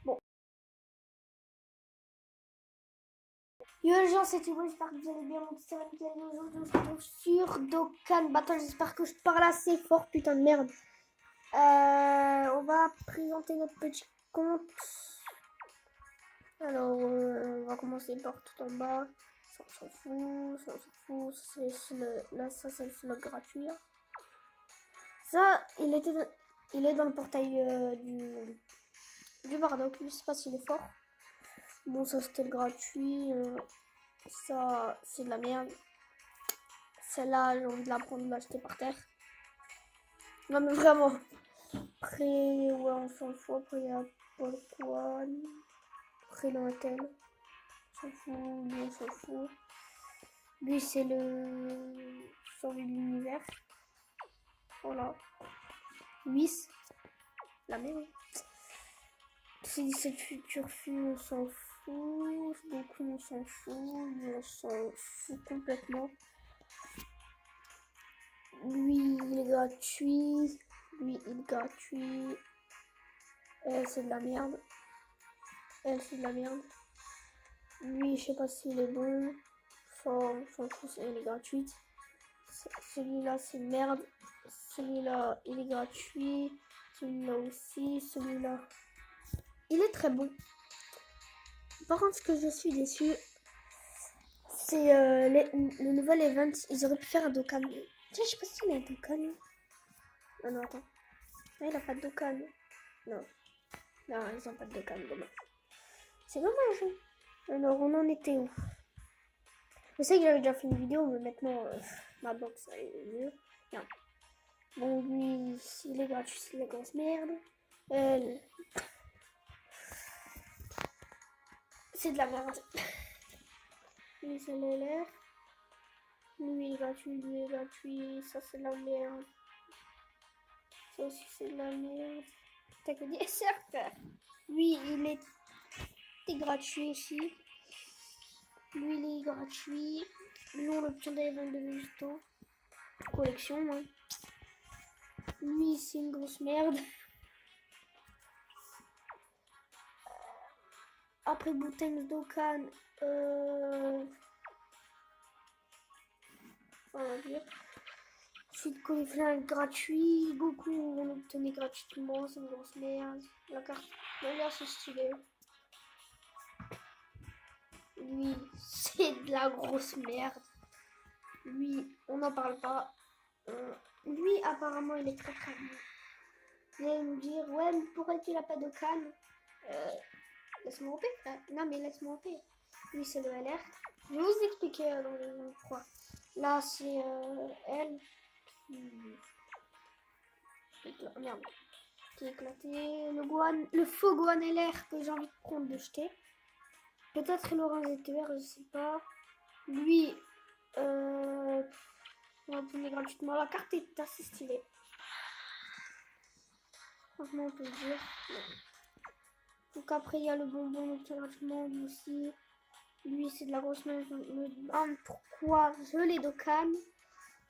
Bon. Yo les gens, c'est Thibaut, j'espère que vous allez bien. Mon petit aujourd'hui, on se retrouve sur Dokkan Battle. J'espère que je parle assez fort, putain de merde. On va présenter notre petit compte. Alors, on va commencer par tout en bas. Ça, on s'en fout, ça, on s'en fout. Là, ça, c'est le slot gratuit. Ça, il est dans le portail du Bardock. Je sais pas s'il est fort. Bon, ça, c'était le gratuit. Ça, c'est de la merde. Celle-là, j'ai envie de la prendre, de l'acheter par terre. Non, mais vraiment. Après, ouais, on s'en fout. Après, il y a Paul Kwan. Après, l'Intel. On s'en fout. Lui, on s'en fout. Lui, c'est le survie de l'univers. Voilà. 8. La merde. C'est 17 futurs fus, on s'en fout. Beaucoup, on s'en fout. Lui, on s'en fout complètement. Lui, il est gratuit. Lui, il est gratuit. Elle, c'est de la merde. Elle, c'est de la merde. Lui, je sais pas s'il est bon. Ça, on s'en fout, elle est gratuite. Celui-là, c'est merde. Celui-là, il est gratuit. Celui-là aussi. Celui-là, il est très bon. Par contre, ce que je suis déçu, c'est le nouvel event. Ils auraient pu faire un Dokkan. Tiens, je sais pas s'il a un Dokkan. Ah non, attends. Ah, il a pas de Dokkan. Non. Non, ils ont pas de Dokkan. Dommage. C'est dommage. Hein. Alors, on en était où? Je sais que j'avais déjà fait une vidéo, mais maintenant, ma box est mieux. Non. Bon, lui, il est gratuit, c'est la grosse merde. C'est de la merde. Lui, c'est l'air. Lui, il est gratuit, lui est gratuit. Ça, c'est de la merde. Ça aussi, c'est de la merde. T'as que des serveurs. Lui, il est gratuit aussi. Lui, il est gratuit. Lui, on l'obtient des ventes de végétaux. Collection, hein. Lui, c'est une grosse merde. Après Boutangs Dokkan, on va dire. Ensuite, Cauliflower gratuit. Goku, on obtenait gratuitement. C'est une grosse merde. La carte, d'ailleurs, c'est stylé. Lui, c'est de la grosse merde. Lui, on n'en parle pas. Lui, apparemment, il est très très bon. Vous allez me dire, ouais, mais pourquoi tu n'as pas de canne? Laisse-moi en paix, frère. Non, mais laisse-moi en paix. Lui, c'est le LR. Je vais vous expliquer dans les 3. Là, c'est elle qui... Merde. Qui est éclaté. Le faux Gohan LR que j'ai envie de prendre, de jeter. Peut-être il aura un ZTR, je sais pas. Lui, on va obtenir gratuitement. La carte est assez stylée. Franchement, on peut le dire. Donc après, il y a le bonbon, gratuitement, lui aussi. Lui, c'est de la grosse merde. Je me demande pourquoi je l'ai Dokkan.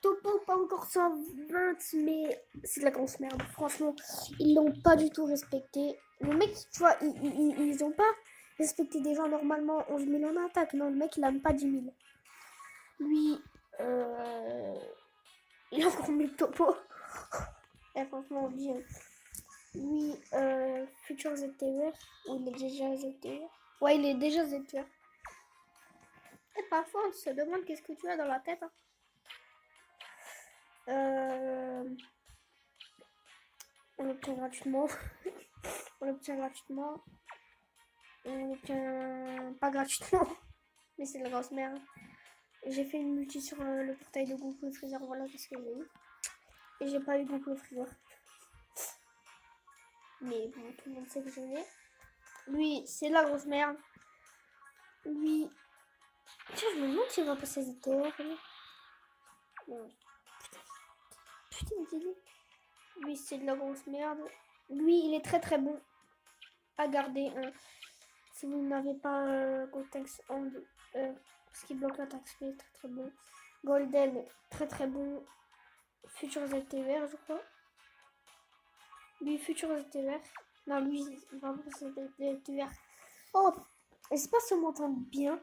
Topo, pas encore 120, mais c'est de la grosse merde. Franchement, ils l'ont pas du tout respecté. Le mec, tu vois, ils ont pas respecté des gens normalement 11 000 en attaque. Non, le mec, il a même pas 10 000. Lui, il a encore mieux que Topo. Et franchement, bien. Lui, futur ZTR, ou il est déjà ZTR. Ouais, il est déjà ZTR. Et parfois, on se demande qu'est-ce que tu as dans la tête. Hein. On l'obtient gratuitement. On l'obtient gratuitement. On l'obtient pas gratuitement. Mais c'est de la grosse merde. J'ai fait une multi sur le portail de Goku et Freezer. Voilà ce que j'ai eu. Et j'ai pas eu Goku et Freezer. Mais bon, tout le monde sait que je l'ai. Lui, c'est de la grosse merde. Lui. Tiens, je me demande s'il va passer ZTR. Non. Putain, dis-le. Lui, c'est de la grosse merde. Lui, il est très très bon à garder. Si vous n'avez pas Gotenks Hand, parce qu'il bloque l'attaque speed, très très bon. Golden, très très bon. Futur ZTR, je crois. Lui, futur ZTVR. Non, lui, vraiment ZTVR. Oh, et c'est pas se m'entend bien.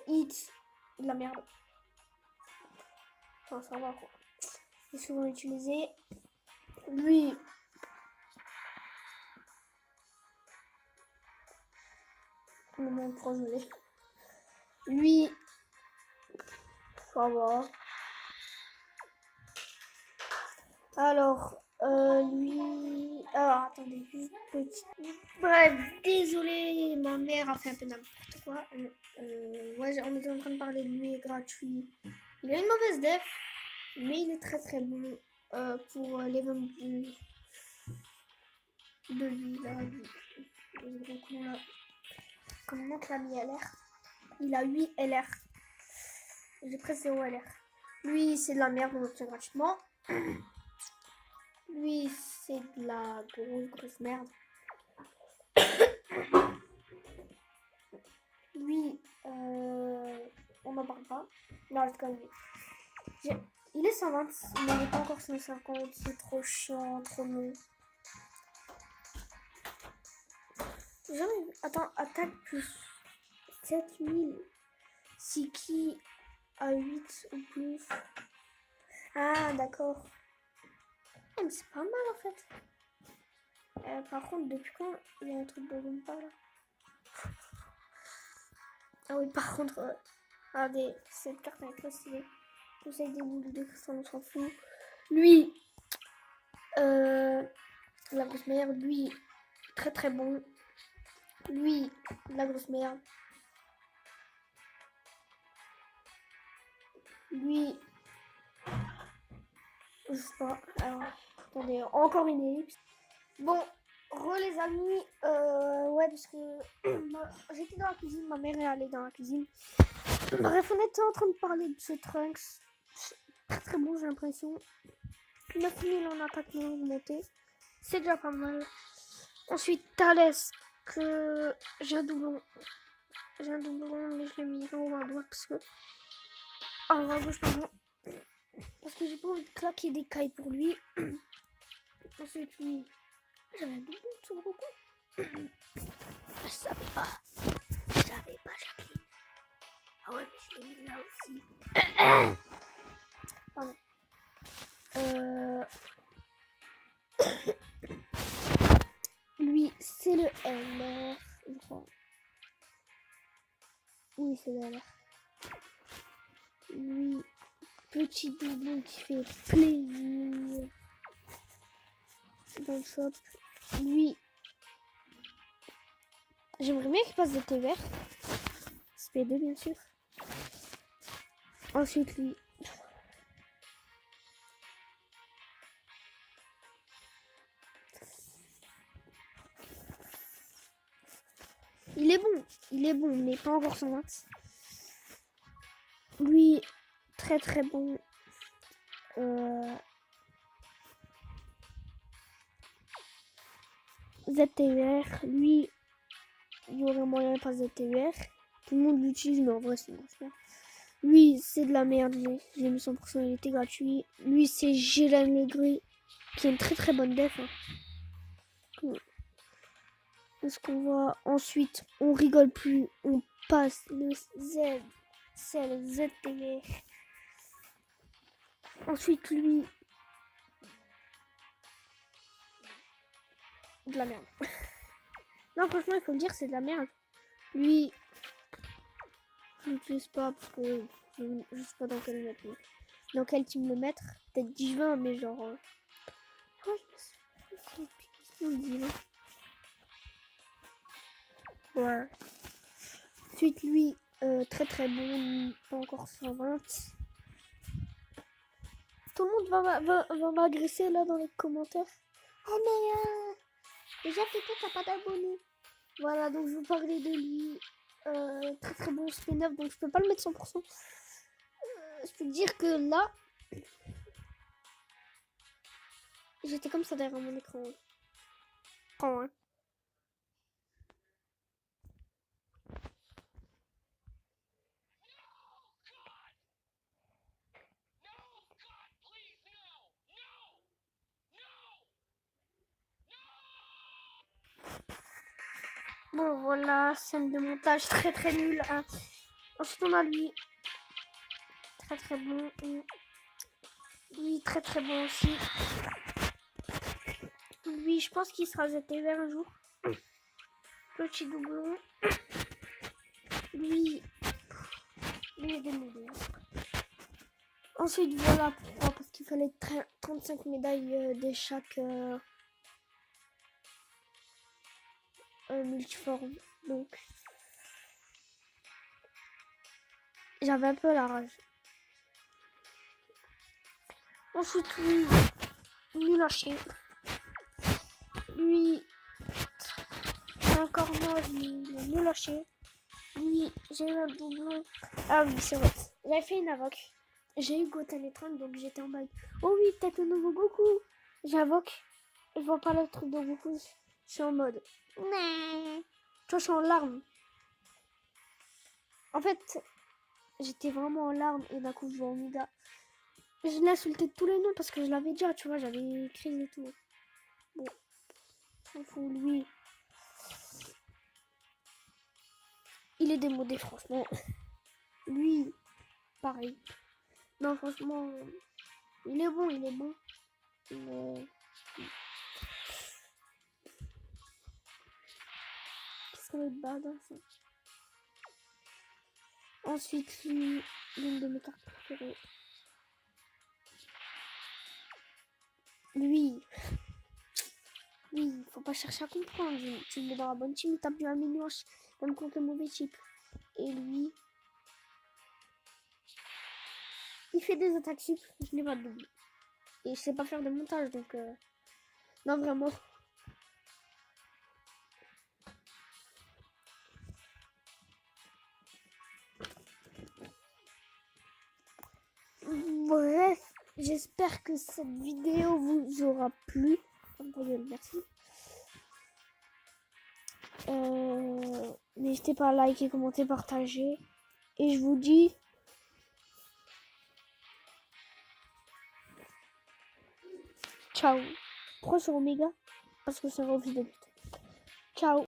Hit, de la merde. Enfin, ça va quoi. C'est souvent utilisé. Lui, le même projet. Lui, ça va. Alors, lui. Alors, attendez, juste petit. Bref, désolé, ma mère a fait un peu n'importe quoi. Ouais, on était en train de parler de lui gratuit. Il a une mauvaise def, mais il est très très bon pour les ventes de lui. Là, comme mon oncle l'a mis LR. Il a 8 LR. J'ai presque 0 LR. Lui, c'est de la merde, on l'obtient gratuitement. Lui, c'est de la grosse merde. Lui, on n'en parle pas. Non, c'est quand même. Il est 120, mais il n'est pas encore 150. C'est trop chiant, trop long. Jamais. Attends, attaque plus 7000. Si qui a 8 ou plus. Ah, d'accord. Ah, mais c'est pas mal en fait. Par contre, depuis quand il y a un truc de Rumpa là? Ah oui, par contre, regardez, cette carte est très stylée. Conseil des boules de cristal, on s'en fout. Lui, la grosse merde. Lui, très très bon. Lui, la grosse merde. Lui, je sais pas. Alors, attendez, encore une ellipse. Bon, les amis, ouais, parce que j'étais dans la cuisine, ma mère est allée dans la cuisine. Bref, on était en train de parler de ce Trunks. Très très bon, j'ai l'impression. 9000 en attaque montée. C'est déjà pas mal. Ensuite, Thales, que j'ai un doublon. J'ai un doublon, mais je l'ai mis en haut à droite parce que. En haut à gauche, pardon. Parce que j'ai pas envie de claquer des cailles pour lui. Ensuite, lui. J'avais un doublon sur le Goku. Je savais pas. Jacqueline. Ah ouais, mais je l'ai mis là aussi. Pardon. Lui, c'est le LR, je crois. Oui, c'est le LR. Lui, petit doublon qui fait plaisir dans le shop. Lui, j'aimerais bien qu'il passe de thé vert. SP2, bien sûr. Ensuite, lui. Il est bon, mais pas encore 120. Lui, très très bon. ZTUR, lui, il y aurait moyen de passer ZTUR. Tout le monde l'utilise, mais en vrai, c'est bon. Lui, c'est de la merde. J'ai mis 100%, il était gratuit. Lui, c'est Gélène Le Gris, qui est une très très bonne def. Hein. Est-ce qu'on voit ensuite, on rigole plus, on passe le Z, c'est le ZTR. Ensuite, lui, de la merde. Non, franchement, il faut le dire, c'est de la merde. Lui, je l'utilise pas parce que je sais pas dans quel mettre. Dans quel team le mettre. Peut-être divin, mais genre. Oh, je me suis divin. Ouais. Ensuite, lui, très très bon, pas encore 120. Tout le monde va m'agresser là dans les commentaires. Oh mais déjà fait t'as pas d'abonnés. Voilà, donc je vous parlais de lui. Très très bon spin-off, donc je peux pas le mettre 100%. Je peux dire que là, j'étais comme ça derrière mon écran. Hein. Bon, voilà, scène de montage très très nulle. Hein. Ensuite, on a lui. Très très bon. Lui, très très bon aussi. Lui, je pense qu'il sera ZTV un jour. Petit doublon. Lui est démodé. Ensuite, voilà pourquoi. Parce qu'il fallait 35 médailles de chaque multiforme. Donc, j'avais un peu la rage. Ensuite, lui lâché. Lui, encore moi, il est lâché. Lui, j'ai eu un doublon. Ah oui, c'est vrai. J'avais fait une invoque. J'ai eu Goten et Trunks, donc j'étais en mode oh oui, peut-être le nouveau Goku. J'invoque. Je vois pas le truc de Goku. Je suis en mode nee. Tu vois, je suis en larmes. En fait, j'étais vraiment en larmes et d'un coup, je vois Omega. Je l'ai insulté de tous les noms parce que je l'avais déjà, tu vois, j'avais écrit et tout. Bon, s'en fout, lui. Il est démodé, franchement. Lui, pareil. Non, franchement, il est bon, Mais... ça va être badass. Hein. Ensuite, lui, l'une de mes cartes préférées. Lui, faut pas chercher à comprendre. Tu le mets dans la bonne team, il tape bien un million, même contre le mauvais type. Et lui, il fait des attaques sup, je n'ai pas de double. Et je sais pas faire de montage, donc... Non, vraiment. Bref, j'espère que cette vidéo vous aura plu. Merci. N'hésitez pas à liker, commenter, partager. Et je vous dis... ciao. Pourquoi sur Omega? Parce que c'est un refus de but. Ciao.